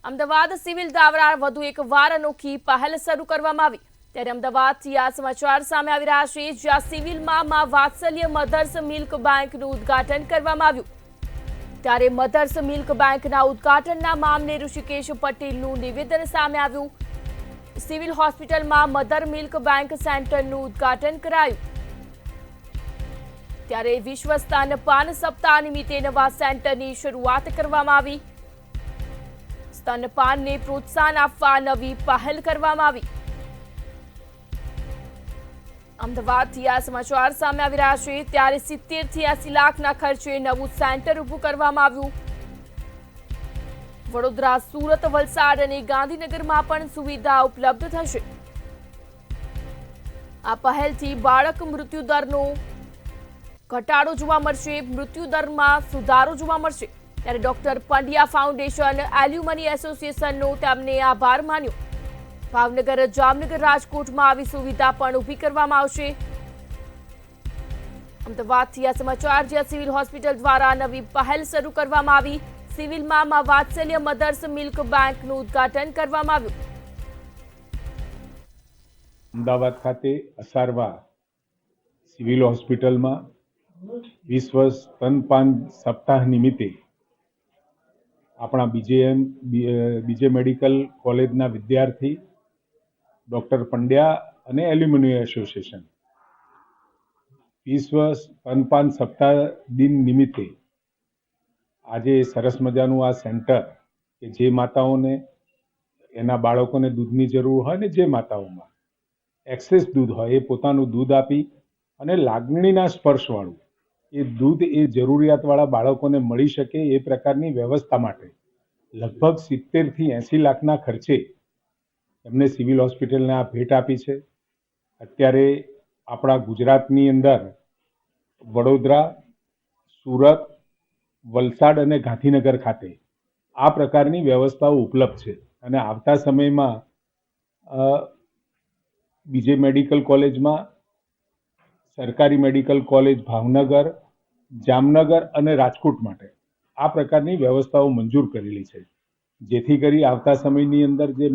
Ahmedabad civil દ્વારા વધુ એક વાર અનોખી પહેલ શરૂ કરવામાં આવી ત્યારે અમદાવાદથી આ સમાચાર સામે આવી રહ્યા છે, જ્યાં સિવિલમાં માં વાત્સલ્ય મધર્સ મિલ્ક બેંકનું ઉદ્ઘાટન કરવામાં આવ્યું। ત્યારે મધર્સ મિલ્ક બેંકના ઉદ્ઘાટનના મામલે ઋષિકેશ પટેલનું નિવેદન સામે આવ્યું। સિવિલ હોસ્પિટલમાં મધર મિલ્ક બેંક સેન્ટરનું ઉદ્ઘાટન કરાયું। ત્યારે વિશ્વ સ્તનપાન સપ્તાહ નિમિત્તે નવા સેન્ટરની શરૂઆત કરવામાં આવી। સ્તનપાનને પ્રોત્સાહન આપવા નવી પહેલ કરવામાં આવી। અમદાવાદથી આ સમાચાર સામે આવી રહ્યા છે, ત્યારે 70 થી 80 લાખના ખર્ચે નવું સેન્ટર ઊભું કરવામાં આવ્યું। વડોદરા, સુરત, વલસાડ અને ગાંધીનગરમાં પણ સુવિધા ઉપલબ્ધ થશે। આ પહેલથી બાળક મૃત્યુદરનો ઘટાડો જોવા મળશે, મૃત્યુદરમાં સુધારો જોવા મળશે। ત્યારે ડોક્ટર પંડ્યા ફાઉન્ડેશન એલ્યુમની એસોસિએશનનો તેમને આભાર માન્યો। ભાવનગર, જામનગર, રાજકોટમાં આવી સુવિધા પણ ઊભી કરવામાં આવશે। અમદાવાદથી આ સમાચાર, જ્યાં સિવિલ હોસ્પિટલ દ્વારા નવી પહેલ શરૂ કરવામાં આવી। સિવિલમાં માં વાત્સલ્ય મધર્સ મિલ્ક બેંકનું ઉદ્ઘાટન કરવામાં આવ્યું। અમદાવાદ ખાતે અસારવા સિવિલ હોસ્પિટલમાં વિશ્વ સ્તનપાન સપ્તાહ નિમિત્તે આપણા બીજે મેડિકલ કોલેજના વિદ્યાર્થી ડૉક્ટર પંડ્યા અને એલ્યુમિની એસોસિએશન વિશ્વ સ્તનપાન સપ્તાહ દિન નિમિત્તે આજે સરસ મજાનું આ સેન્ટર કે જે માતાઓને એના બાળકોને દૂધની જરૂર હોય ને જે માતાઓમાં એક્સેસ દૂધ હોય એ પોતાનું દૂધ આપી અને લાગણીના સ્પર્શવાળું એ દૂધ એ જરૂરિયાતવાળા બાળકોને મળી શકે એ પ્રકારની વ્યવસ્થા માટે લગભગ 70 થી 80 લાખના ખર્ચે એમને સિવિલ હોસ્પિટલને આ ભેટ આપી છે। અત્યારે આપણા ગુજરાતની અંદર વડોદરા, સુરત, વલસાડ અને ગાંધીનગર ખાતે આ પ્રકારની વ્યવસ્થાઓ ઉપલબ્ધ છે અને આવતા સમયમાં બીજે મેડિકલ કોલેજમાં સરકારી મેડિકલ કોલેજ ભાવનગર, જામનગર અને રાજકોટ માટે આ પ્રકારની વ્યવસ્થાઓ મંજૂર કરેલી છે, જેથી કરી આવતા સમયની અંદર જે